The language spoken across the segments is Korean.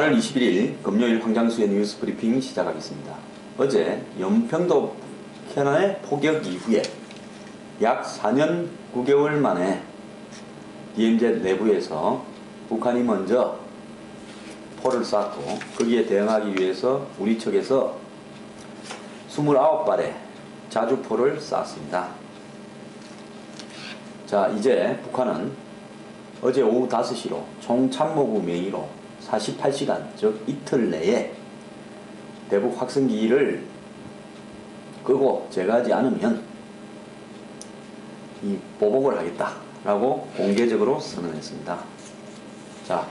8월 21일 금요일 황장수의 뉴스 브리핑 시작하겠습니다. 어제 연평도 북한의 포격 이후에 약 4년 9개월 만에 DMZ 내부에서 북한이 먼저 포를 쐈고 거기에 대응하기 위해서 우리 측에서 29발의 자주포를 쐈습니다. 자, 이제 북한은 어제 오후 5시로 총참모부 명의로 48시간, 즉 이틀 내에 대북 확성기를 끄고 제거하지 않으면 이 보복을 하겠다라고 공개적으로 선언했습니다. 자,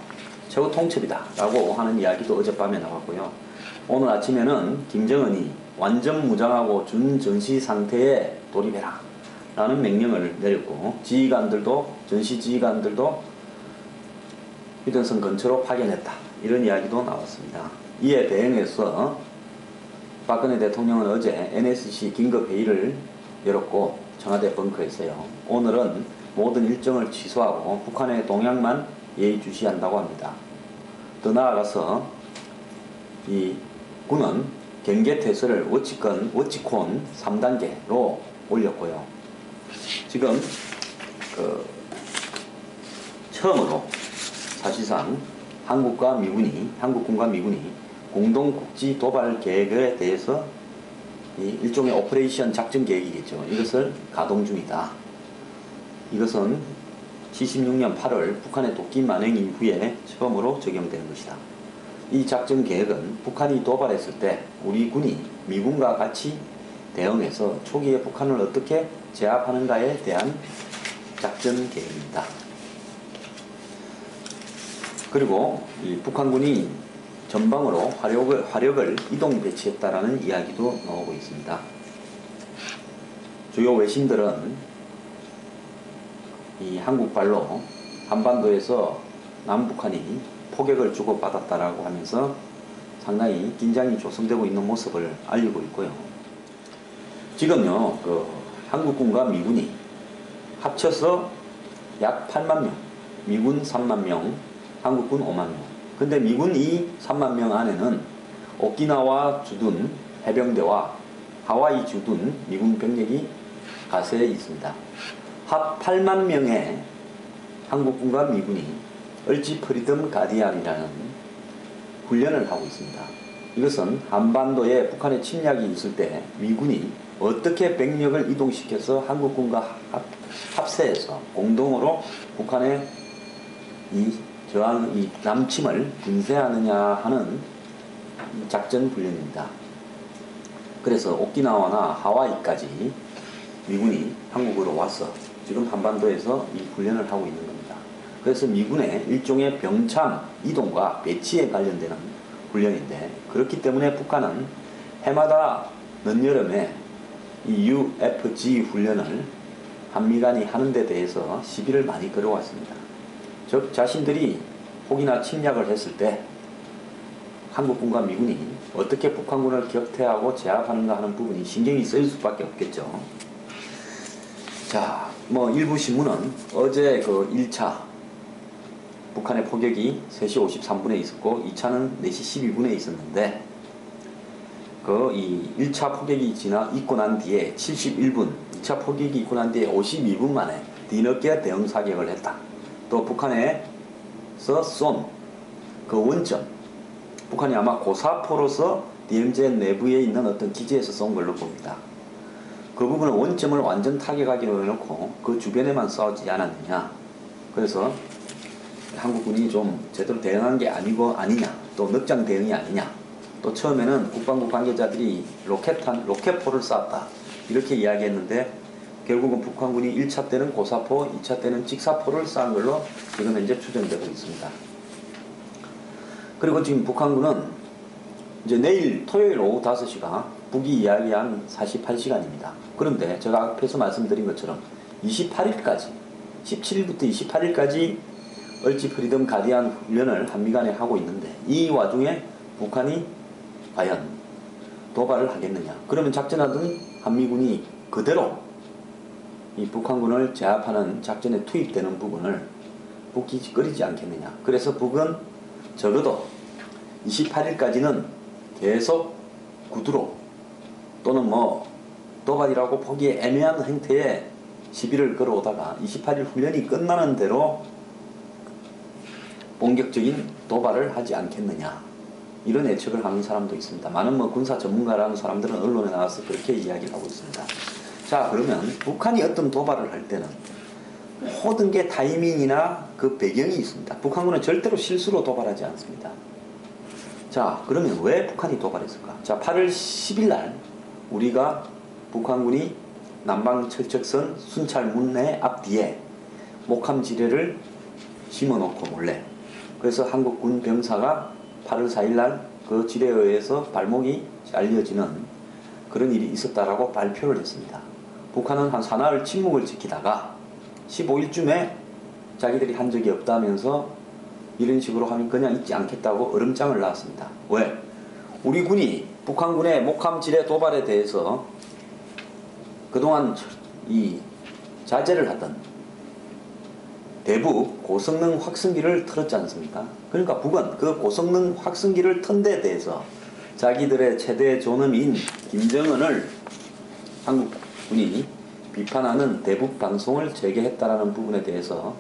최고 통첩이다 라고 하는 이야기도 어젯밤에 나왔고요. 오늘 아침에는 김정은이 완전 무장하고 준전시 상태에 돌입해라 라는 명령을 내렸고, 지휘관들도, 전시 지휘관들도 휴전선 근처로 파견했다, 이런 이야기도 나왔습니다. 이에 대응해서 박근혜 대통령은 어제 NSC 긴급회의를 열었고 청와대 벙커에서요, 오늘은 모든 일정을 취소하고 북한의 동향만 예의주시한다고 합니다. 더 나아가서 이 군은 경계태세를 워치콘 3단계로 올렸고요. 지금 처음으로 사실상 한국군과 미군이 공동국지 도발 계획에 대해서 일종의 오퍼레이션 작전 계획이겠죠. 이것을 가동 중이다. 이것은 76년 8월 북한의 독기 만행 이후에 처음으로 적용되는 것이다. 이 작전 계획은 북한이 도발했을 때 우리 군이 미군과 같이 대응해서 초기에 북한을 어떻게 제압하는가에 대한 작전 계획입니다. 그리고 이 북한군이 전방으로 화력을 이동 배치했다라는 이야기도 나오고 있습니다. 주요 외신들은 이 한국발로 한반도에서 남북한이 포격을 주고받았다라고 하면서 상당히 긴장이 조성되고 있는 모습을 알리고 있고요. 지금요, 한국군과 미군이 합쳐서 약 8만 명, 미군 3만 명, 한국군 5만 명. 근데 미군 이 3만 명 안에는 오키나와 주둔 해병대와 하와이 주둔 미군 병력이 가세해 있습니다. 합 8만 명의 한국군과 미군이 얼지 프리덤 가디안이라는 훈련을 하고 있습니다. 이것은 한반도에 북한의 침략이 있을 때 미군이 어떻게 병력을 이동시켜서 한국군과 합세해서 공동으로 북한의 이 남침을 분쇄하느냐 하는 작전 훈련입니다. 그래서 오키나와나 하와이까지 미군이 한국으로 와서 지금 한반도에서 이 훈련을 하고 있는 겁니다. 그래서 미군의 일종의 병참 이동과 배치에 관련되는 훈련인데, 그렇기 때문에 북한은 해마다 늦여름에 이 UFG 훈련을 한미 간이 하는 데 대해서 시비를 많이 걸어왔습니다. 즉 자신들이 혹이나 침략을 했을 때 한국군과 미군이 어떻게 북한군을 격퇴하고 제압하는가 하는 부분이 신경이 쓰일 수밖에 없겠죠. 자, 일부 신문은 어제 1차 북한의 포격이 3시 53분에 있었고 2차는 4시 12분에 있었는데, 이 1차 포격이 있고 난 뒤에 71분, 2차 포격이 있고 난 뒤에 52분 만에 뒤늦게 대응 사격을 했다. 또 북한에서 쏜 그 원점, 북한이 아마 고사포로서 DMZ 내부에 있는 어떤 기지에서 쏜 걸로 봅니다. 그 부분은 원점을 완전 타격하기로 해놓고 그 주변에만 쏘지 않았느냐. 그래서 한국군이 좀 제대로 대응한 게 아니냐, 또 넉장 대응이 아니냐, 또 처음에는 국방부 관계자들이 로켓포를 쐈다 이렇게 이야기했는데, 결국은 북한군이 1차 때는 고사포, 2차 때는 직사포를 쏜 걸로 지금 현재 추정되고 있습니다. 그리고 지금 북한군은 이제 내일 토요일 오후 5시가 북이 이야기한 48시간입니다. 그런데 제가 앞에서 말씀드린 것처럼 28일까지, 17일부터 28일까지 얼지 프리덤 가디안 훈련을 한미 간에 하고 있는데, 이 와중에 북한이 과연 도발을 하겠느냐. 그러면 작전하던 한미군이 그대로 이 북한군을 제압하는 작전에 투입되는 부분을 북이 꺼리지 않겠느냐. 그래서 북은 적어도 28일까지는 계속 구두로 또는 뭐 도발이라고 보기에 애매한 행태의 시비를 걸어오다가 28일 훈련이 끝나는 대로 본격적인 도발을 하지 않겠느냐, 이런 예측을 하는 사람도 있습니다. 많은 뭐 군사 전문가라는 사람들은 언론에 나와서 그렇게 이야기를 하고 있습니다. 자, 그러면 북한이 어떤 도발을 할 때는 모든 게 타이밍이나 그 배경이 있습니다. 북한군은 절대로 실수로 도발하지 않습니다. 자, 그러면 왜 북한이 도발했을까? 자, 8월 10일 날 우리가 북한군이 남방철책선 순찰문내 앞뒤에 목함 지뢰를 심어놓고 몰래, 그래서 한국군 병사가 8월 4일 날 그 지뢰에 의해서 발목이 잘려지는 그런 일이 있었다라고 발표를 했습니다. 북한은 한 사나흘 침묵을 지키다가 15일쯤에 자기들이 한 적이 없다면서 이런 식으로 하면 그냥 잊지 않겠다고 얼음장을 놨습니다. 왜? 우리 군이 북한군의 목함 지뢰 도발에 대해서 그동안 이 자제를 하던 대북 고성능 확성기를 틀었지 않습니까? 그러니까 북은 그 고성능 확성기를 튼 데 대해서 자기들의 최대 존엄인 김정은을 한국군이 비판하는 대북 방송을 재개했다라는 부분에 대해서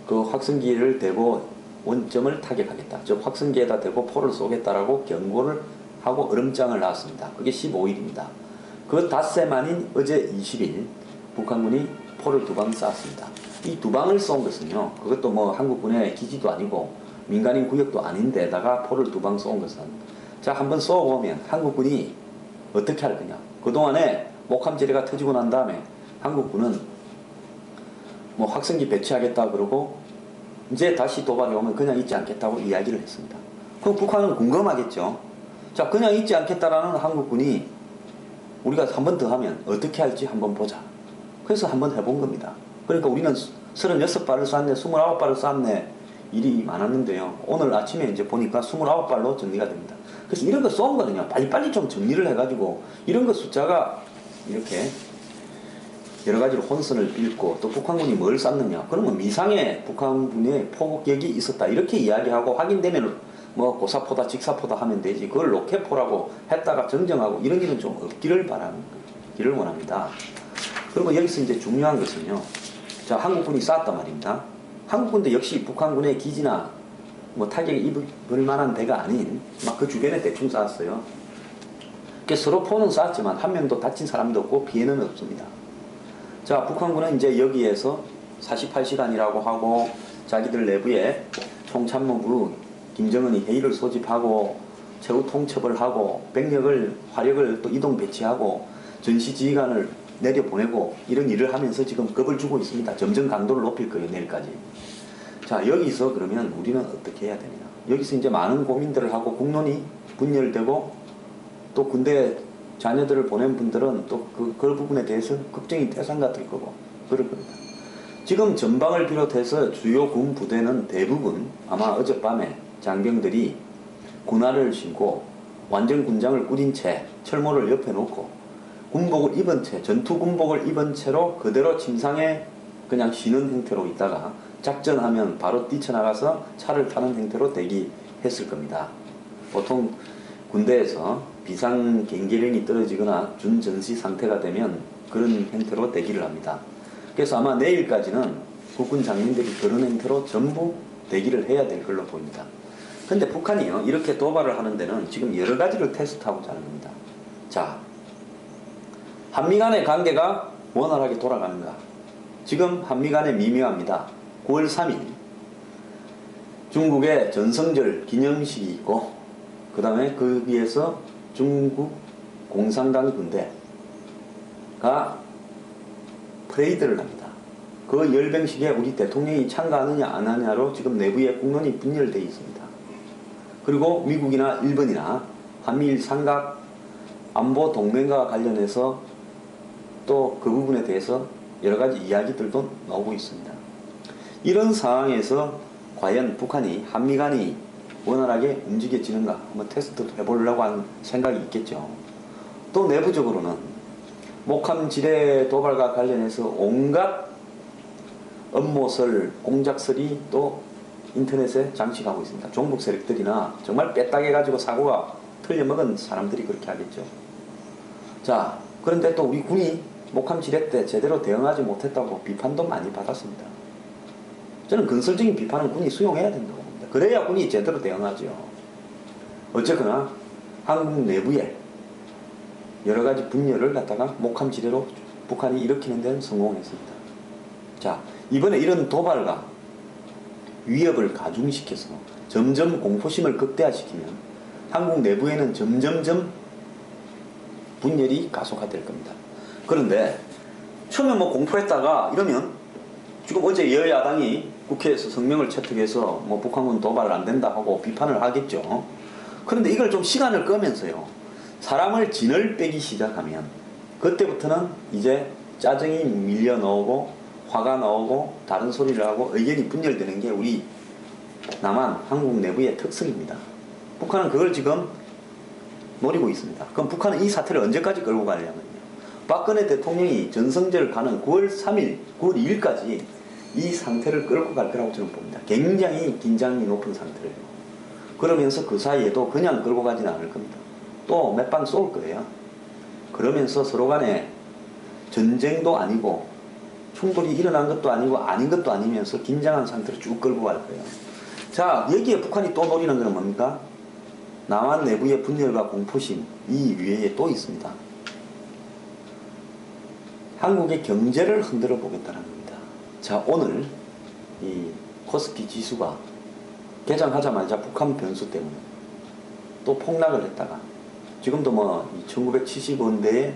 그 확성기를 대고 원점을 타격하겠다, 즉 확성기에다 대고 포를 쏘겠다라고 경고를 하고 얼음장을 놨습니다. 그게 15일입니다. 그 닷새 만인 어제 20일 북한군이 포를 2방 쐈습니다. 이 2방을 쏜 것은요, 그것도 뭐 한국군의 기지도 아니고 민간인 구역도 아닌데다가 포를 2방 쏜 것은, 자, 한번 쏘보면 한국군이 어떻게 할 거냐. 그동안에 목함 지뢰가 터지고 난 다음에 한국군은 뭐 확성기 배치하겠다 그러고 이제 다시 도발이 오면 그냥 잊지 않겠다고 이야기를 했습니다. 그럼 북한은 궁금하겠죠. 자, 그냥 잊지 않겠다라는 한국군이 우리가 한 번 더 하면 어떻게 할지 한번 보자. 그래서 한번 해본 겁니다. 그러니까 우리는 36발을 쐈네, 29발을 쐈네, 일이 많았는데요. 오늘 아침에 이제 보니까 29발로 정리가 됩니다. 그래서 이런 거 쏜 거는요, 빨리빨리 좀 정리를 해가지고, 이런 거 숫자가 이렇게 여러 가지로 혼선을 빚고, 또 북한군이 뭘 쐈느냐, 그러면 미상의 북한군의 포격이 있었다, 이렇게 이야기하고 확인되면 뭐 고사포다 직사포다 하면 되지, 그걸 로켓포라고 했다가 정정하고 이런 일은 좀 없기를 원합니다. 그리고 여기서 이제 중요한 것은요, 자, 한국군이 쐈단 말입니다. 한국군도 역시 북한군의 기지나 뭐 타격에 입을 만한 데가 아닌 막 그 주변에 대충 쐈어요. 그래서 서로 포는 쐈지만 한 명도 다친 사람도 없고 피해는 없습니다. 자, 북한군은 이제 여기에서 48시간이라고 하고 자기들 내부에 총참모부 김정은이 회의를 소집하고 최후 통첩을 하고 병력을 화력을 또 이동 배치하고 전시지휘관을 내려보내고 이런 일을 하면서 지금 겁을 주고 있습니다. 점점 강도를 높일 거예요, 내일까지. 자, 여기서 그러면 우리는 어떻게 해야 되느냐. 여기서 이제 많은 고민들을 하고 국론이 분열되고 또 군대 자녀들을 보낸 분들은 또 그 부분에 대해서 걱정이 태산 같을 거고 그럴 겁니다. 지금 전방을 비롯해서 주요 군 부대는 대부분 아마 어젯밤에 장병들이 군화를 신고 완전 군장을 꾸린 채 철모를 옆에 놓고 군복을 입은 채, 전투 군복을 입은 채로 그대로 침상에 그냥 쉬는 형태로 있다가 작전하면 바로 뛰쳐나가서 차를 타는 형태로 대기했을 겁니다. 보통 군대에서 비상 경계령이 떨어지거나 준전시 상태가 되면 그런 형태로 대기를 합니다. 그래서 아마 내일까지는 국군 장병들이 그런 형태로 전부 대기를 해야 될 걸로 보입니다. 근데 북한이요, 이렇게 도발을 하는 데는 지금 여러 가지를 테스트하고자 하는 겁니다. 자, 한미 간의 관계가 원활하게 돌아가는가. 지금 한미 간에 미묘합니다. 9월 3일 중국의 전성절 기념식이 있고 그 다음에 거기에서 중국 공산당 군대가 프레이드를 합니다. 그 열병식에 우리 대통령이 참가하느냐 안 하느냐로 지금 내부에 국론이 분열되어 있습니다. 그리고 미국이나 일본이나 한미일 삼각 안보 동맹과 관련해서 또 그 부분에 대해서 여러 가지 이야기들도 나오고 있습니다. 이런 상황에서 과연 북한이 한미 간이 원활하게 움직여지는가 한번 테스트도 해보려고 하는 생각이 있겠죠. 또 내부적으로는 목함 지뢰 도발과 관련해서 온갖 음모설, 공작설이 또 인터넷에 장식하고 있습니다. 종북 세력들이나 정말 빼딱해 가지고 사고가 틀려먹은 사람들이 그렇게 하겠죠. 자, 그런데 또 우리 군이 목함 지뢰 때 제대로 대응하지 못했다고 비판도 많이 받았습니다. 저는 건설적인 비판은 군이 수용해야 된다고 봅니다. 그래야 군이 제대로 대응하죠. 어쨌거나 한국 내부에 여러 가지 분열을 갖다가 목함 지뢰로 북한이 일으키는 데는 성공했습니다. 자, 이번에 이런 도발과 위협을 가중시켜서 점점 공포심을 극대화시키면 한국 내부에는 점점점 분열이 가속화될 겁니다. 그런데 처음에 뭐 공포했다가 이러면 지금 어제 여야당이 국회에서 성명을 채택해서 뭐 북한군 도발 안 된다 하고 비판을 하겠죠. 그런데 이걸 좀 시간을 끄면서요, 사람을 진을 빼기 시작하면 그때부터는 이제 짜증이 밀려 나오고 화가 나오고 다른 소리를 하고 의견이 분열되는 게 우리 남한 한국 내부의 특성입니다. 북한은 그걸 지금 노리고 있습니다. 그럼 북한은 이 사태를 언제까지 끌고 가려면요, 박근혜 대통령이 전성절 가는 9월 3일, 9월 2일까지 이 상태를 끌고 갈 거라고 저는 봅니다. 굉장히 긴장이 높은 상태예요. 그러면서 그 사이에도 그냥 끌고 가지는 않을 겁니다. 또 몇 방 쏠 거예요. 그러면서 서로 간에 전쟁도 아니고 충돌이 일어난 것도 아니고 아닌 것도 아니면서 긴장한 상태로 쭉 끌고 갈 거예요. 자, 여기에 북한이 또 노리는 것은 뭡니까? 남한 내부의 분열과 공포심, 이 위에 또 있습니다. 한국의 경제를 흔들어 보겠다는 겁니다. 자, 오늘 이 코스피 지수가 개장하자마자 북한 변수 때문에 또 폭락을 했다가 지금도 뭐 1970원대에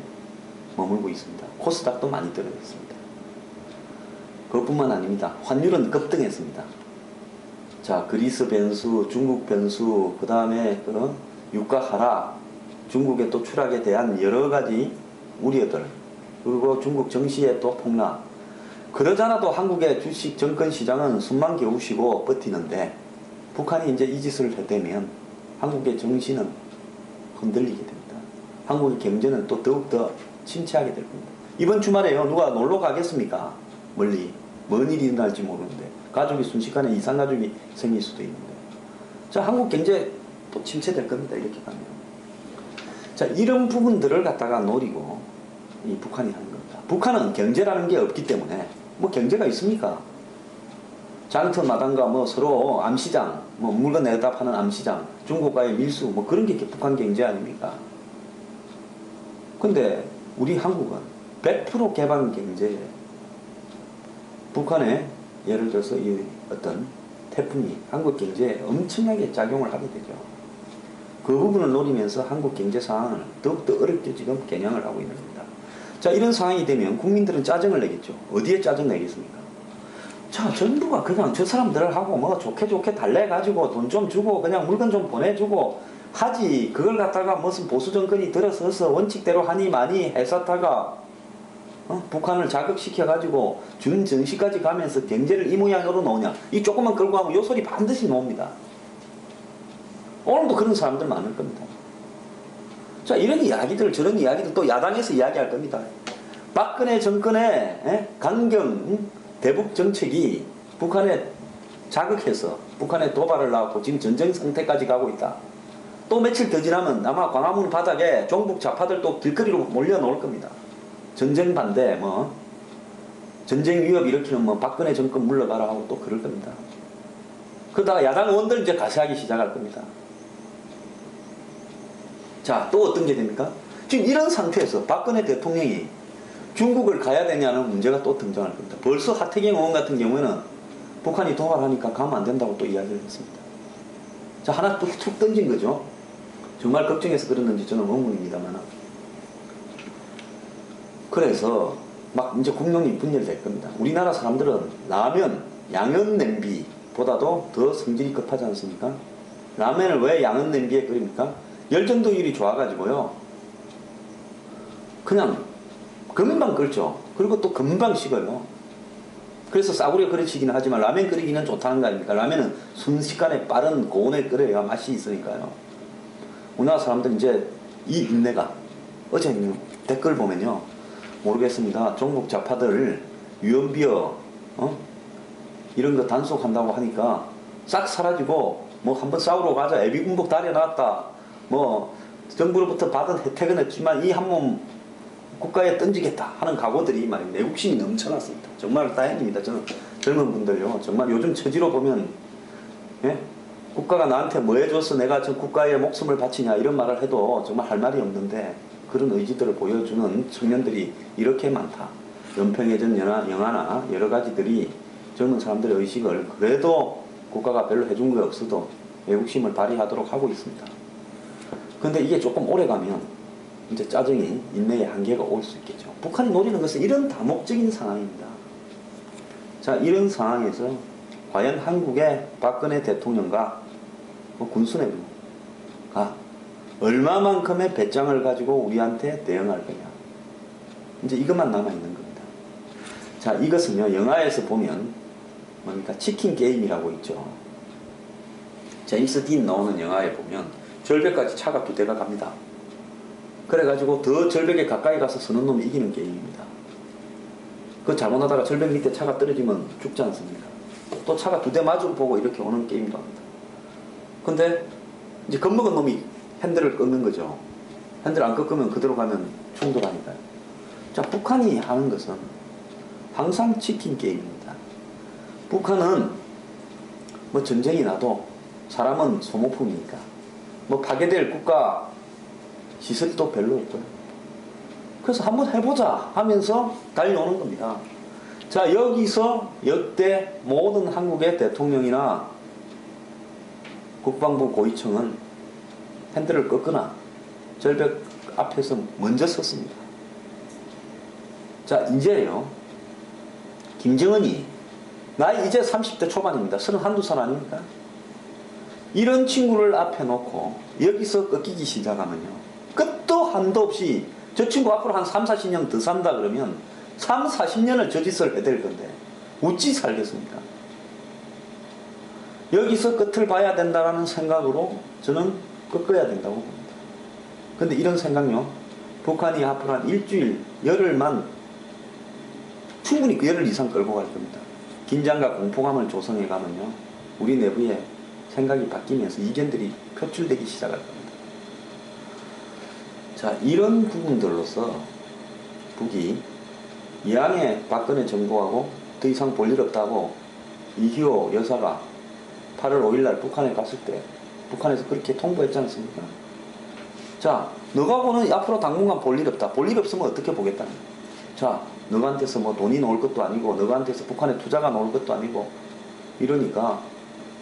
머물고 있습니다. 코스닥도 많이 떨어졌습니다. 그것뿐만 아닙니다. 환율은 급등했습니다. 자, 그리스 변수, 중국 변수, 그 다음에 그 유가 하락, 중국의 또 추락에 대한 여러 가지 우려들, 그리고 중국 정시의 또 폭락. 그러잖아도 한국의 주식 정권 시장은 숨만 겨우 쉬고 버티는데 북한이 이제 이 짓을 해대면 한국의 정신은 흔들리게 됩니다. 한국의 경제는 또 더욱더 침체하게 될 겁니다. 이번 주말에요, 누가 놀러 가겠습니까? 멀리. 뭔 일이 일어날지 모르는데 가족이 순식간에 이상가족이 생길 수도 있는데, 자, 한국 경제 또 침체될 겁니다. 이렇게 가면. 자, 이런 부분들을 갖다가 노리고 이 북한이 하는 겁니다. 북한은 경제라는 게 없기 때문에 뭐 경제가 있습니까? 장터마당과 뭐 서로 암시장, 뭐 물건 내다 파는 암시장, 중국과의 밀수, 뭐 그런 게 북한 경제 아닙니까? 근데 우리 한국은 100% 개방 경제예요. 북한에 예를 들어서 이 어떤 태풍이 한국 경제에 엄청나게 작용을 하게 되죠. 그 부분을 노리면서 한국 경제 상황을 더욱더 어렵게 지금 겨냥을 하고 있는 겁니다. 자, 이런 상황이 되면 국민들은 짜증을 내겠죠. 어디에 짜증 내겠습니까? 자, 정부가 그냥 저 사람들하고 뭐 좋게 달래가지고 돈 좀 주고 그냥 물건 좀 보내주고 하지, 그걸 갖다가 무슨 보수 정권이 들어서서 원칙대로 하니 많이 해사타가 북한을 자극시켜가지고 준정시까지 가면서 경제를 이 모양으로 놓으냐, 이 조금만 끌고 가면 요 소리 반드시 놓습니다. 오늘도 그런 사람들 많을 겁니다. 자, 이런 이야기들, 저런 이야기들 또 야당에서 이야기할 겁니다. 박근혜 정권의 강경 대북 정책이 북한에 자극해서 북한에 도발을 낳고 지금 전쟁 상태까지 가고 있다. 또 며칠 더 지나면 아마 광화문 바닥에 종북 좌파들 또 길거리로 몰려 놓을 겁니다. 전쟁 반대, 뭐 전쟁 위협 일으키는 뭐 박근혜 정권 물러가라 하고 또 그럴 겁니다. 그러다가 야당 의원들 이제 가세하기 시작할 겁니다. 자, 또 어떤 게 됩니까? 지금 이런 상태에서 박근혜 대통령이 중국을 가야 되냐는 문제가 또 등장할 겁니다. 벌써 하태경 의원 같은 경우에는 북한이 도발하니까 가면 안 된다고 또 이야기를 했습니다. 자, 하나 툭 던진 거죠. 정말 걱정해서 그랬는지 저는 의문입니다만. 그래서 막 이제 국론이 분열될 겁니다. 우리나라 사람들은 라면, 양은 냄비보다도 더 성질이 급하지 않습니까? 라면을 왜 양은 냄비에 끓입니까? 열전도율이 좋아가지고요, 그냥 금방 끓죠. 그리고 또 금방 식어요. 그래서 싸구려 끓이시기는 하지만 라면 끓이기는 좋다는 거 아닙니까? 라면은 순식간에 빠른 고온에 끓여야 맛이 있으니까요. 우리나라 사람들 이제 이 인내가, 어제 댓글 보면요, 모르겠습니다. 종북 좌파들 유언비어 이런 거 단속한다고 하니까 싹 사라지고 뭐 한번 싸우러 가자, 애비군복 달여놨다, 뭐 정부로부터 받은 혜택은 했지만 이 한 몸 국가에 던지겠다 하는 각오들이 말입니다. 애국심이 넘쳐났습니다. 정말 다행입니다. 저는 젊은 분들요, 정말 요즘 처지로 보면, 예? 국가가 나한테 뭐 해줘서 내가 저 국가에 목숨을 바치냐 이런 말을 해도 정말 할 말이 없는데, 그런 의지들을 보여주는 청년들이 이렇게 많다. 연평해전 영화나 여러 가지들이 젊은 사람들의 의식을 그래도 국가가 별로 해준 게 없어도 애국심을 발휘하도록 하고 있습니다. 그런데 이게 조금 오래 가면 이제 짜증이, 인내의 한계가 올 수 있겠죠. 북한이 노리는 것은 이런 다목적인 상황입니다. 자, 이런 상황에서 과연 한국의 박근혜 대통령과 군수내부가 얼마만큼의 배짱을 가지고 우리한테 대응할 거냐. 이제 이것만 남아있는 겁니다. 자, 이것은요, 영화에서 보면 뭡니까? 치킨 게임이라고 있죠. 제임스 딘 나오는 영화에 보면 절벽까지 차가 2대가 갑니다. 그래가지고 더 절벽에 가까이 가서 서는 놈이 이기는 게임입니다. 그 잘못하다가 절벽 밑에 차가 떨어지면 죽지 않습니까? 또 차가 2대 마주 보고 이렇게 오는 게임도 합니다. 근데 이제 겁먹은 놈이 핸들을 꺾는 거죠. 핸들 안 꺾으면 그대로 가면 충돌하니까요. 자, 북한이 하는 것은 항상 치킨 게임입니다. 북한은 뭐 전쟁이 나도 사람은 소모품이니까 뭐 파괴될 국가 시설도 별로 없고요. 그래서 한번 해보자 하면서 달려오는 겁니다. 자, 여기서 역대 모든 한국의 대통령이나 국방부 고위층은 핸들을 꺾거나 절벽 앞에서 먼저 섰습니다. 자, 이제요, 김정은이 나이 이제 30대 초반입니다. 31살 아닙니까? 이런 친구를 앞에 놓고 여기서 꺾이기 시작하면요, 끝도 한도 없이 저 친구 앞으로 한 3, 40년 더 산다 그러면 3, 40년을 저 짓을 해댈 건데 어찌 살겠습니까? 여기서 끝을 봐야 된다는 생각으로 저는 꺾어야 된다고 봅니다. 근데 이런 생각요, 북한이 앞으로 한 일주일, 열흘만 충분히 그 열흘 이상 끌고 갈 겁니다. 긴장과 공포감을 조성해 가면요, 우리 내부에 생각이 바뀌면서 이견들이 표출되기 시작할 겁니다. 자, 이런 부분들로서 북이 이왕에 박근혜 정부하고 더 이상 볼 일 없다고 이희호 여사가 8월 5일날 북한에 갔을 때 북한에서 그렇게 통보했지 않습니까? 자, 너가고는 앞으로 당분간 볼 일 없다. 볼 일 없으면 어떻게 보겠다는 거야. 자, 너한테서 뭐 돈이 나올 것도 아니고 너한테서 북한에 투자가 나올 것도 아니고 이러니까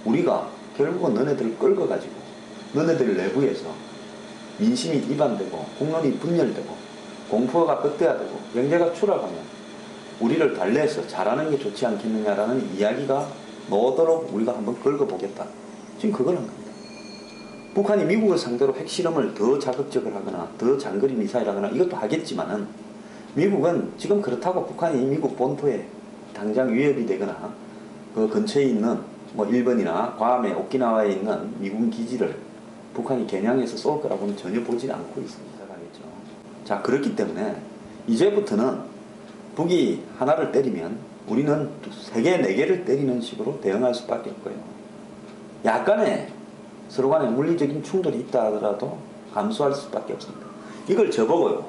우리가 결국은 너네들을 끌고 가지고 너네들 내부에서 민심이 이반되고 공론이 분열되고 공포가 극대화되고 경제가 추락하면 우리를 달래서 잘하는 게 좋지 않겠느냐라는 이야기가 나오도록 우리가 한번 긁어보겠다. 지금 그걸 한 겁니다. 북한이 미국을 상대로 핵실험을 더 자극적을 하거나 더 장거리 미사일 하거나 이것도 하겠지만은 미국은 지금 그렇다고 북한이 미국 본토에 당장 위협이 되거나 그 근처에 있는 뭐 일본이나 괌에 오키나와에 있는 미군 기지를 북한이 겨냥해서 쏠 거라고는 전혀 보지 않고 있습니다. 알겠죠? 자, 그렇기 때문에 이제부터는 북이 하나를 때리면 우리는 3개, 4개를 때리는 식으로 대응할 수밖에 없고요. 약간의 서로 간에 물리적인 충돌이 있다 하더라도 감수할 수밖에 없습니다. 이걸 저보고요,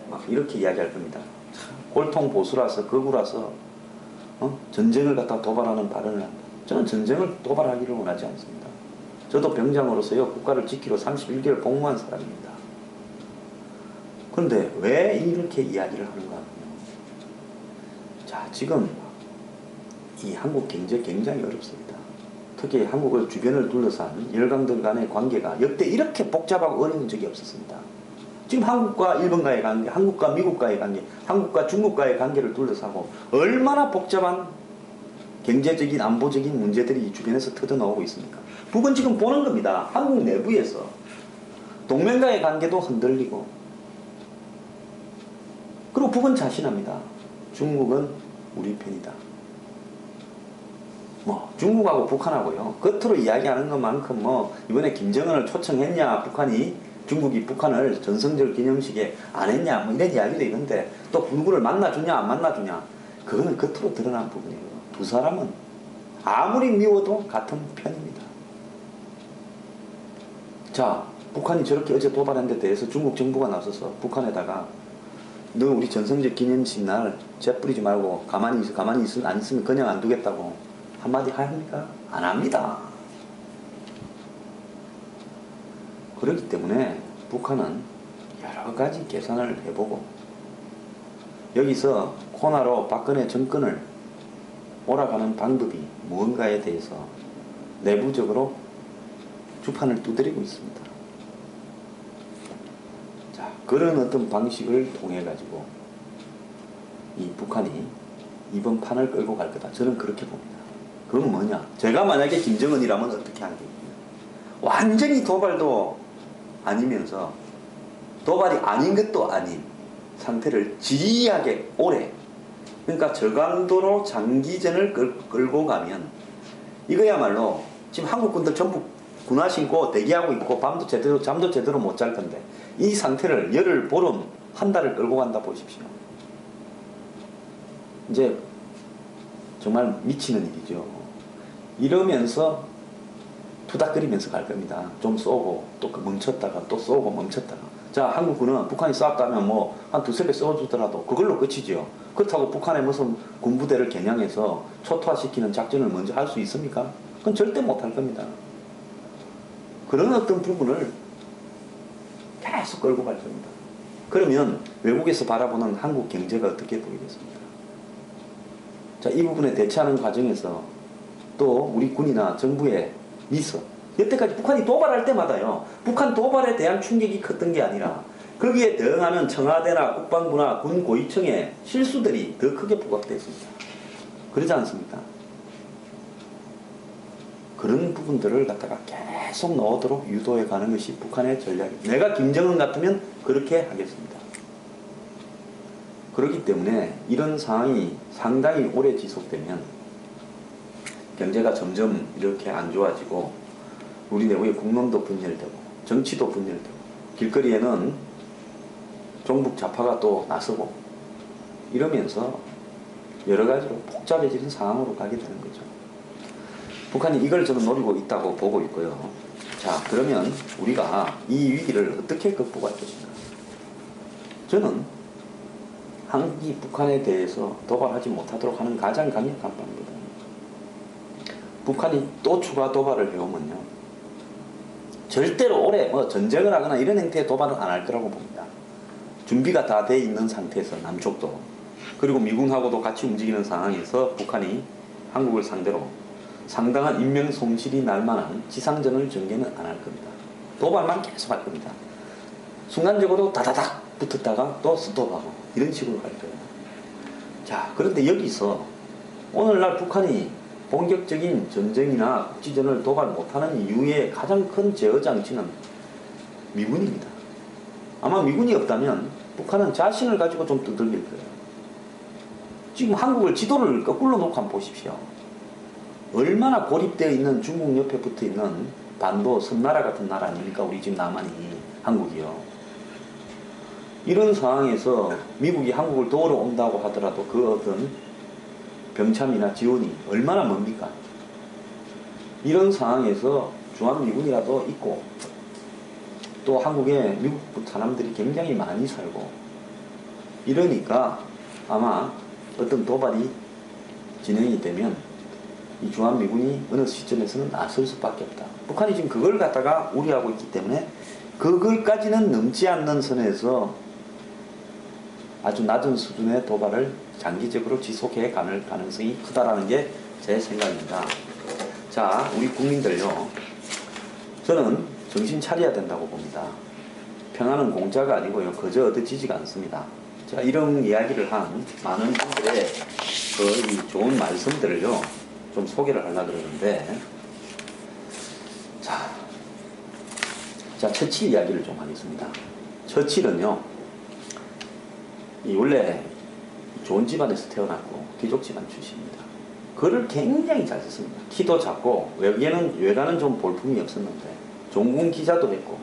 막 이렇게 이야기할 겁니다. 골통 보수라서 거구라서 전쟁을 갖다 도발하는 발언을 한다. 저는 전쟁을 도발하기를 원하지 않습니다. 저도 병장으로서요, 국가를 지키러 31개월 복무한 사람입니다. 그런데 왜 이렇게 이야기를 하는가 하면, 자, 지금 이 한국 경제 굉장히 어렵습니다. 특히 한국을 주변을 둘러싼 열강들 간의 관계가 역대 이렇게 복잡하고 어려운 적이 없었습니다. 지금 한국과 일본과의 관계, 한국과 미국과의 관계, 한국과 중국과의 관계를 둘러싸고 얼마나 복잡한 경제적인 안보적인 문제들이 주변에서 터져나오고 있습니까? 북은 지금 보는 겁니다. 한국 내부에서 동맹과의 관계도 흔들리고, 그리고 북은 자신합니다. 중국은 우리 편이다. 뭐 중국하고 북한하고요, 겉으로 이야기하는 것만큼 뭐 이번에 김정은을 초청했냐, 중국이 북한을 전성절 기념식에 안 했냐, 뭐 이런 이야기도 있는데, 또 누구를 만나주냐 안 만나주냐, 그거는 겉으로 드러난 부분이에요. 두 사람은 아무리 미워도 같은 편입니다. 자, 북한이 저렇게 어제 도발한 데 대해서 중국 정부가 나서서 북한에다가 너 우리 전성적 기념식 날 재뿌리지 말고 가만히 안 있으면 그냥 안 두겠다고 한마디 합니까? 안 합니다. 그렇기 때문에 북한은 여러 가지 계산을 해보고 여기서 코나로 박근혜 정권을 몰아가는 방법이 무언가에 대해서 내부적으로 주판을 두드리고 있습니다. 자, 그런 어떤 방식을 통해 가지고 이 북한이 이번 판을 끌고 갈 거다. 저는 그렇게 봅니다. 그건 뭐냐? 제가 만약에 김정은이라면 어떻게 하겠냐? 완전히 도발도 아니면서 도발이 아닌 것도 아닌 상태를 지리하게 오래, 그러니까 저강도로 장기전을 끌고 가면 이거야말로 지금 한국군들 전부 군화 신고 대기하고 있고 잠도 제대로 못 잘 건데 이 상태를 열흘, 보름, 한 달을 끌고 간다 보십시오. 이제 정말 미치는 일이죠. 이러면서 투닥거리면서 갈 겁니다. 좀 쏘고 또 멈췄다가 또 쏘고 멈췄다가. 자, 한국군은 북한이 쐈다면 뭐 한 두세 배 쏘주더라도 그걸로 끝이지요. 그렇다고 북한의 무슨 군부대를 겨냥해서 초토화시키는 작전을 먼저 할 수 있습니까? 그건 절대 못할 겁니다. 그런 어떤 부분을 계속 끌고 갈 겁니다. 그러면 외국에서 바라보는 한국 경제가 어떻게 보이겠습니까? 자, 이 부분에 대처하는 과정에서 또 우리 군이나 정부의 미서, 여태까지 북한이 도발할 때마다요, 북한 도발에 대한 충격이 컸던 게 아니라 거기에 대응하는 청와대나 국방부나 군 고위층의 실수들이 더 크게 부각됐습니다. 그러지 않습니까? 그런 부분들을 갖다가 계속 넣도록 유도해 가는 것이 북한의 전략입니다. 내가 김정은 같으면 그렇게 하겠습니다. 그렇기 때문에 이런 상황이 상당히 오래 지속되면 경제가 점점 이렇게 안 좋아지고 우리 내부에 국론도 분열되고 정치도 분열되고 길거리에는 종북 좌파가 또 나서고 이러면서 여러 가지로 복잡해지는 상황으로 가게 되는 거죠. 북한이 이걸 저는 노리고 있다고 보고 있고요. 자, 그러면 우리가 이 위기를 어떻게 극복할 것인가? 저는 한국이 북한에 대해서 도발하지 못하도록 하는 가장 강력한 방법은 북한이 또 추가 도발을 해오면요, 절대로 올해 뭐 전쟁을 하거나 이런 형태의 도발은 안 할 거라고 봅니다. 준비가 다 돼 있는 상태에서 남쪽도, 그리고 미군하고도 같이 움직이는 상황에서 북한이 한국을 상대로 상당한 인명 손실이 날 만한 지상전을 전개는 안 할 겁니다. 도발만 계속 할 겁니다. 순간적으로 다다닥 붙었다가 또 스톱하고 이런 식으로 갈 거예요. 자, 그런데 여기서 오늘날 북한이 본격적인 전쟁이나 국지전을 도발 못하는 이유의 가장 큰 제어 장치는 미군입니다. 아마 미군이 없다면 북한은 자신을 가지고 좀 두들길 거예요. 지금 한국을 지도를 거꾸로 놓고 한번 보십시오. 얼마나 고립되어 있는 중국 옆에 붙어 있는 반도 섬나라 같은 나라 아닙니까? 우리 지금 남한이, 한국이요. 이런 상황에서 미국이 한국을 도우러 온다고 하더라도 그 어떤 병참이나 지원이 얼마나 멉니까? 이런 상황에서 중앙미군이라도 있고 또 한국에 미국 사람들이 굉장히 많이 살고 이러니까 아마 어떤 도발이 진행이 되면 이 중앙미군이 어느 시점에서는 나설 수밖에 없다. 북한이 지금 그걸 갖다가 우려하고 있기 때문에 그걸까지는 넘지 않는 선에서 아주 낮은 수준의 도발을 장기적으로 지속해 갈 가능성이 크다라는 게 제 생각입니다. 자, 우리 국민들요, 저는 정신 차려야 된다고 봅니다. 평화는 공짜가 아니고요, 거저 얻어지지가 않습니다. 제가 이런 이야기를 한 많은 분들의 이 좋은 말씀들을요, 좀 소개를 하려고 그러는데, 자, 처칠 이야기를 좀 하겠습니다. 처칠은요, 원래 좋은 집안에서 태어났고 귀족 집안 출신입니다. 글을 굉장히 잘 썼습니다. 키도 작고 외관은 좀 볼품이 없었는데 종군 기자도 했고,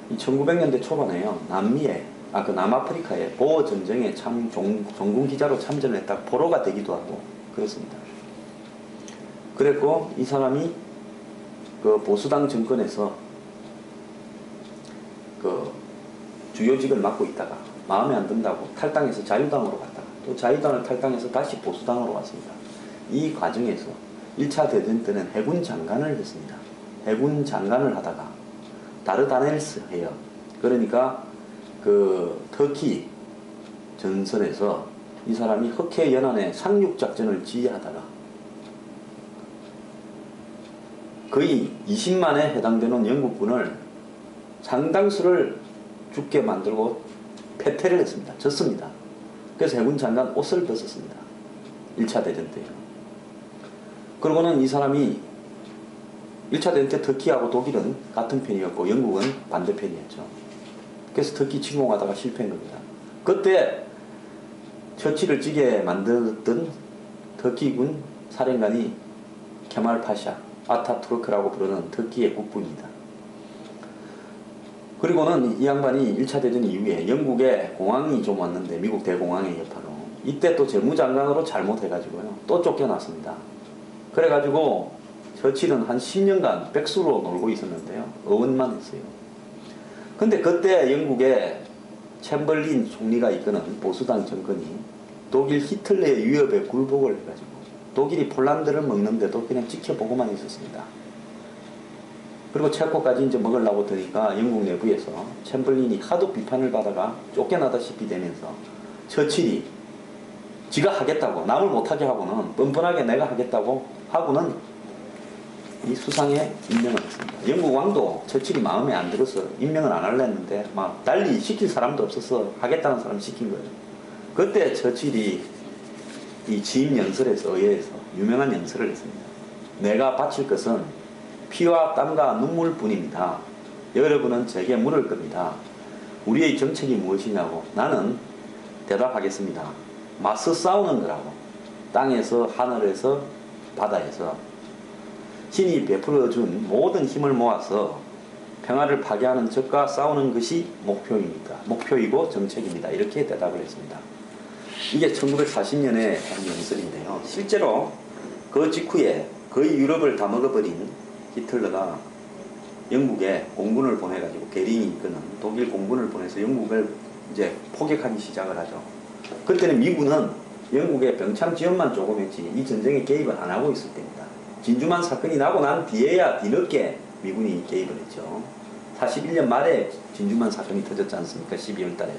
이 1900년대 초반에요, 남아프리카의 보어 전쟁에 종군 기자로 참전을 했다가 포로가 되기도 하고 그렇습니다. 그랬고 이 사람이 그 보수당 정권에서 그 주요직을 맡고 있다가 마음에 안 든다고 탈당해서 자유당으로 갔다가 또 자유당을 탈당해서 다시 보수당으로 왔습니다. 이 과정에서 1차 대전 때는 해군 장관을 했습니다. 해군 장관을 하다가 다르다넬스 해요. 그러니까 그 터키 전선에서 이 사람이 흑해 연안에 상륙작전을 지휘하다가 거의 20만에 해당되는 영국군을 상당수를 죽게 만들고 패퇴를 했습니다. 졌습니다. 그래서 해군 장관 옷을 벗었습니다. 1차 대전 때요. 그러고는 이 사람이 1차 대전 때 터키하고 독일은 같은 편이었고 영국은 반대편이었죠. 그래서 터키 침공하다가 실패한 겁니다. 그때 처치를 찌게 만들었던 터키군 사령관이 케말 파샤, 아타투르크라고 부르는 터키의 국부입니다. 그리고는 이 양반이 1차 대전 이후에 영국에 공항이 좀 왔는데 미국 대공항의 여파로 이때 또 재무장관으로 잘못해가지고요 또 쫓겨났습니다. 그래가지고 처칠은 한 10년간 백수로 놀고 있었는데요 어원만 했어요. 근데 그때 영국에 챔벌린 총리가 이끄는 보수당 정권이 독일 히틀러의 위협에 굴복을 해가지고 독일이 폴란드를 먹는데도 그냥 지켜보고만 있었습니다. 그리고 체코까지 이제 먹으려고 드니까 영국 내부에서 챔벌린이 하도 비판을 받아가 쫓겨나다시피 되면서 처칠이 지가 하겠다고 남을 못하게 하고는 뻔뻔하게 내가 하겠다고 하고는 이 수상에 임명을 했습니다. 영국 왕도 처칠이 마음에 안 들어서 임명을 안 하려 했는데 막 달리 시킬 사람도 없어서 하겠다는 사람 시킨 거예요. 그때 처칠이 이 지임 연설에서 의회에서 유명한 연설을 했습니다. 내가 바칠 것은 피와 땀과 눈물뿐입니다. 여러분은 제게 물을 겁니다. 우리의 정책이 무엇이냐고 나는 대답하겠습니다. 맞서 싸우는 거라고. 땅에서 하늘에서 바다에서 신이 베풀어준 모든 힘을 모아서 평화를 파괴하는 적과 싸우는 것이 목표입니다. 목표이고 정책입니다. 이렇게 대답을 했습니다. 이게 1940년에 한 연설인데요. 실제로 그 직후에 거의 유럽을 다 먹어버린 히틀러가 영국에 공군을 보내가지고 게링이 이끄는 독일 공군을 보내서 영국을 이제 포격하기 시작을 하죠. 그때는 미군은 영국의 병창 지원만 조금 했지 이 전쟁에 개입을 안 하고 있을 때입니다. 진주만 사건이 나고 난 뒤에야 뒤늦게 미군이 개입을 했죠. 41년 말에 진주만 사건이 터졌지 않습니까? 12월 달에.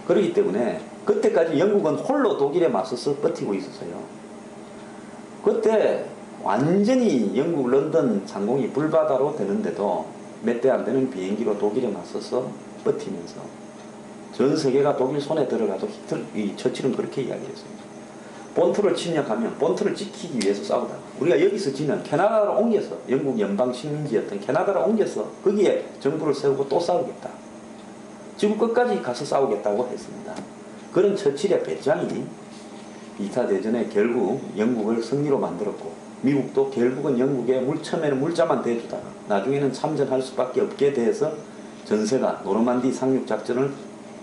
그렇기 때문에 그때까지 영국은 홀로 독일에 맞서서 버티고 있었어요. 그때 완전히 영국 런던 상공이 불바다로 되는데도 몇 대 안 되는 비행기로 독일에 맞서서 버티면서 전 세계가 독일 손에 들어가도 이 처칠은 그렇게 이야기했습니다. 본토를 침략하면 본토를 지키기 위해서 싸우다가 우리가 여기서 지면 캐나다로 옮겨서 영국 연방 식민지였던 캐나다로 옮겨서 거기에 정부를 세우고 또 싸우겠다. 지구 끝까지 가서 싸우겠다고 했습니다. 그런 처칠의 배짱이 2차 대전에 결국 영국을 승리로 만들었고 미국도 결국은 영국에 처음에는 물자만 대주다가 나중에는 참전할 수밖에 없게 돼서 전세가 노르만디 상륙작전을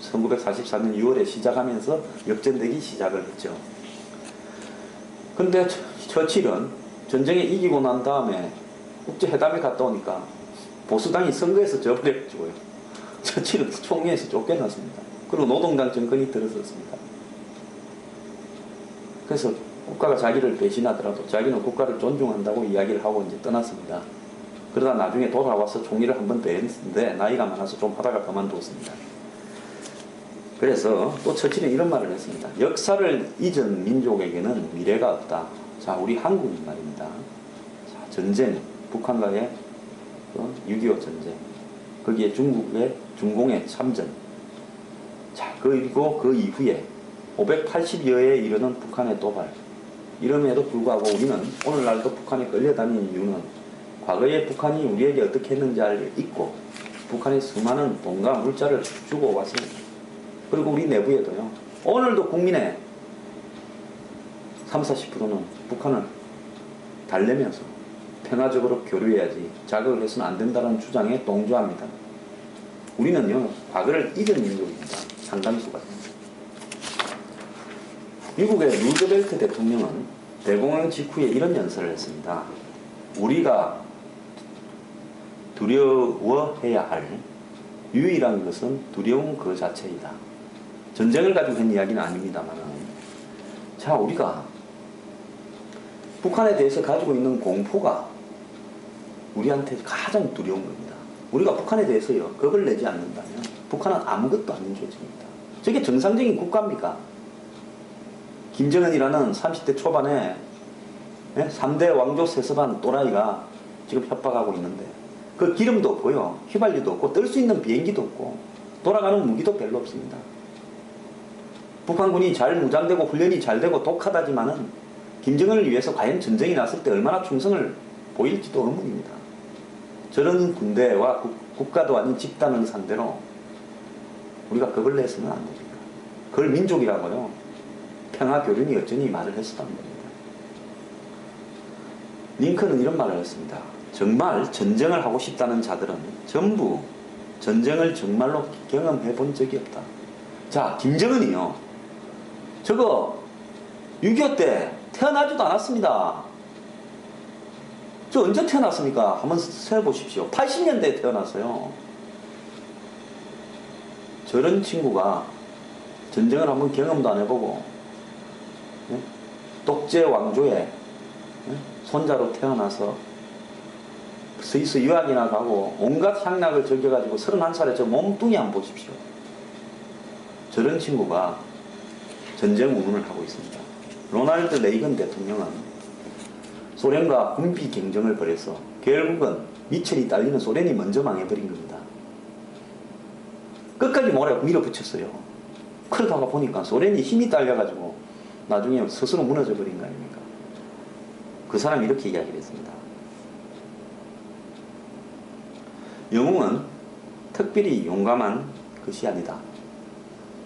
1944년 6월에 시작하면서 역전되기 시작을 했죠. 근데 처칠은 전쟁에 이기고 난 다음에 국제회담에 갔다 오니까 보수당이 선거에서 져버려가지고요. 처칠은 총회에서 쫓겨났습니다. 그리고 노동당 정권이 들어섰습니다. 그래서 국가가 자기를 배신하더라도 자기는 국가를 존중한다고 이야기를 하고 이제 떠났습니다. 그러다 나중에 돌아와서 총리를 한 번 더 했는데 나이가 많아서 좀 하다가 그만두었습니다. 그래서 또 처칠은 이런 말을 했습니다. 역사를 잊은 민족에게는 미래가 없다. 자, 우리 한국인 말입니다. 자, 전쟁, 북한과의 6.25 전쟁, 거기에 중국의 중공의 참전. 자, 그리고 그 이후에 580여에 이르는 북한의 도발. 이름에도 불구하고 우리는 오늘날도 북한에 끌려다니는 이유는 과거에 북한이 우리에게 어떻게 했는지를 잊고 북한에 수많은 돈과 물자를 주고 왔습니다. 그리고 우리 내부에도요. 오늘도 국민의 30, 40%는 북한을 달래면서 평화적으로 교류해야지 자극을 해서는 안 된다는 주장에 동조합니다. 우리는요. 과거를 잊은 민족입니다. 상당수가. 미국의 루즈벨트 대통령은 대공황 직후에 이런 연설을 했습니다. 우리가 두려워해야 할 유일한 것은 두려움 그 자체이다. 전쟁을 가지고 한 이야기는 아닙니다만, 자, 우리가 북한에 대해서 가지고 있는 공포가 우리한테 가장 두려운 겁니다. 우리가 북한에 대해서요, 겁을 내지 않는다면 북한은 아무것도 아닌 조직입니다. 저게 정상적인 국가입니까? 김정은이라는 30대 초반에 3대 왕조 세습한 또라이가 지금 협박하고 있는데, 그 기름도 없고요, 휘발유도 없고, 뜰 수 있는 비행기도 없고, 돌아가는 무기도 별로 없습니다. 북한군이 잘 무장되고 훈련이 잘 되고 독하다지만은 김정은을 위해서 과연 전쟁이 났을 때 얼마나 충성을 보일지도 의문입니다. 저런 군대와 국가도 아닌 집단을 상대로 우리가 겁을 내서는 안 됩니다. 그걸 민족이라고요, 평화교련이 어쩌니 말을 했었단 말입니다. 링컨은 이런 말을 했습니다. 정말 전쟁을 하고 싶다는 자들은 전부 전쟁을 정말로 경험해 본 적이 없다. 자, 김정은이요, 저거 6.25 때 태어나지도 않았습니다. 저 언제 태어났습니까? 한번 세어보십시오. 80년대에 태어났어요. 저런 친구가 전쟁을 한번 경험도 안 해보고 독재 왕조의 손자로 태어나서 스위스 유학이나 가고 온갖 향락을 즐겨가지고 31살에 저 몸뚱이 한번 보십시오. 저런 친구가 전쟁 운운을 하고 있습니다. 로널드 레이건 대통령은 소련과 군비 경쟁을 벌여서 결국은 미천이 딸리는 소련이 먼저 망해버린 겁니다. 끝까지 밀어붙였어요. 그러다가 보니까 소련이 힘이 딸려가지고 나중에 스스로 무너져 버린 거 아닙니까? 그 사람이 이렇게 이야기를 했습니다. 영웅은 특별히 용감한 것이 아니다.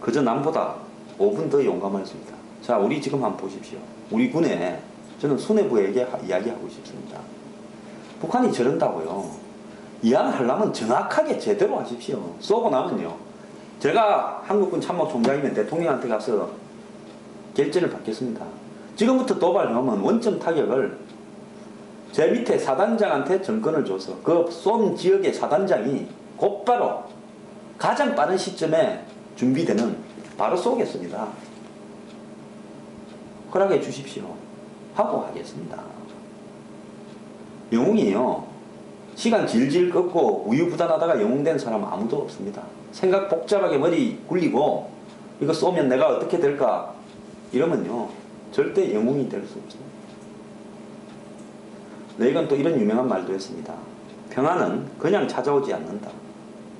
그저 남보다 5분 더 용감할 수 있다. 자, 우리 지금 한번 보십시오. 우리 군에, 저는 수뇌부에게 이야기하고 싶습니다. 북한이 저런다고요, 이야기하려면 정확하게 제대로 하십시오. 쏘고 나면요, 제가 한국군 참모총장이면 대통령한테 가서 결재를 받겠습니다. 지금부터 도발하면 원점 타격을 제 밑에 사단장한테 정권을 줘서 그 쏜 지역의 사단장이 곧바로 가장 빠른 시점에 준비되는 바로 쏘겠습니다. 허락해 주십시오 하고 하겠습니다. 영웅이요, 시간 질질 끄고 우유부단하다가 영웅된 사람 아무도 없습니다. 생각 복잡하게 머리 굴리고 이거 쏘면 내가 어떻게 될까 이러면요, 절대 영웅이 될 수 없습니다. 레이건 또 이런 유명한 말도 했습니다. 평화는 그냥 찾아오지 않는다.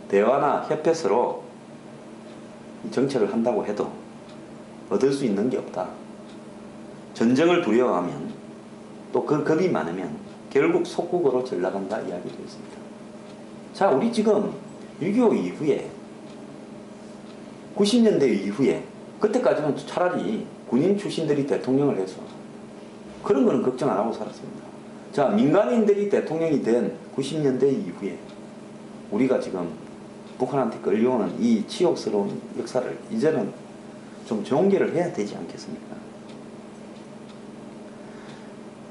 대화나 협회서로 정책을 한다고 해도 얻을 수 있는 게 없다. 전쟁을 두려워하면, 또 그 겁이 많으면 결국 속국으로 전락한다 이야기도 했습니다. 자, 우리 지금 6.25 이후에 90년대 이후에 그때까지는 차라리 군인 출신들이 대통령을 해서 그런 거는 걱정 안 하고 살았습니다. 자, 민간인들이 대통령이 된 90년대 이후에 우리가 지금 북한한테 끌려오는 이 치욕스러운 역사를 이제는 좀 종결을 해야 되지 않겠습니까?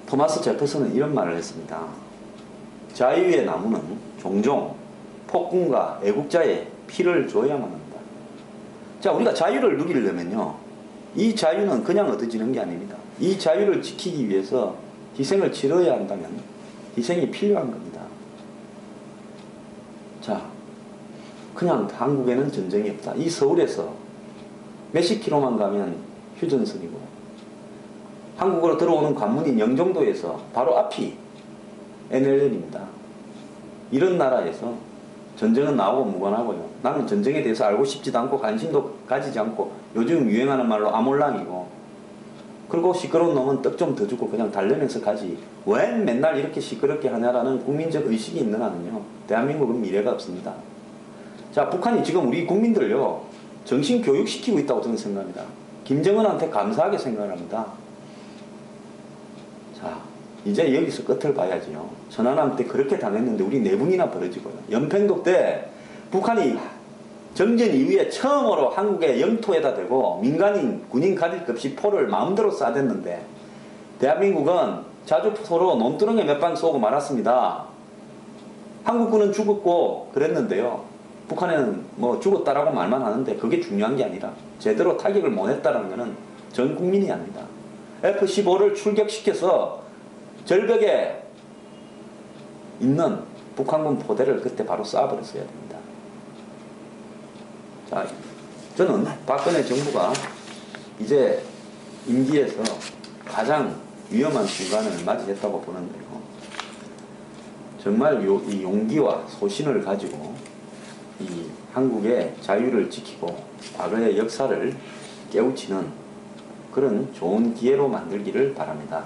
토마스 제퍼슨은 이런 말을 했습니다. 자유의 나무는 종종 폭군과 애국자의 피를 줘야만 한다. 자, 우리가 자유를 누리려면요, 이 자유는 그냥 얻어지는 게 아닙니다. 이 자유를 지키기 위해서 희생을 치러야 한다면 희생이 필요한 겁니다. 자, 그냥 한국에는 전쟁이 없다. 이 서울에서 몇십 킬로만 가면 휴전선이고, 한국으로 들어오는 관문인 영종도에서 바로 앞이 NLL입니다. 이런 나라에서 전쟁은 나오고 무관하고요, 나는 전쟁에 대해서 알고 싶지도 않고 관심도 가지지 않고, 요즘 유행하는 말로 아몰랑이고, 그리고 시끄러운 놈은 떡 좀 더 주고 그냥 달래면서 가지, 왜 맨날 이렇게 시끄럽게 하냐라는 국민적 의식이 있는 한은요, 대한민국은 미래가 없습니다. 자, 북한이 지금 우리 국민들요, 정신 교육시키고 있다고 저는 생각합니다. 김정은한테 감사하게 생각을 합니다. 자, 이제 여기서 끝을 봐야지요. 천안함 때 그렇게 당했는데 우리 4분이나 벌어지고요. 연평도 때 북한이 정전 이후에 처음으로 한국의 영토에다 대고 민간인 군인 가릴 것 없이 포를 마음대로 쏴댔는데 대한민국은 자주포로 논두렁에 몇 방 쏘고 말았습니다. 한국군은 죽었고 그랬는데요. 북한에는 뭐 죽었다라고 말만 하는데 그게 중요한 게 아니라 제대로 타격을 못 했다는 것은 전 국민이 압니다. F-15를 출격시켜서 절벽에 있는 북한군 포대를 그때 바로 쏴버렸어야 됩니다. 자, 저는 박근혜 정부가 이제 임기에서 가장 위험한 순간을 맞이했다고 보는데요. 정말 이 용기와 소신을 가지고 이 한국의 자유를 지키고 과거의 역사를 깨우치는 그런 좋은 기회로 만들기를 바랍니다.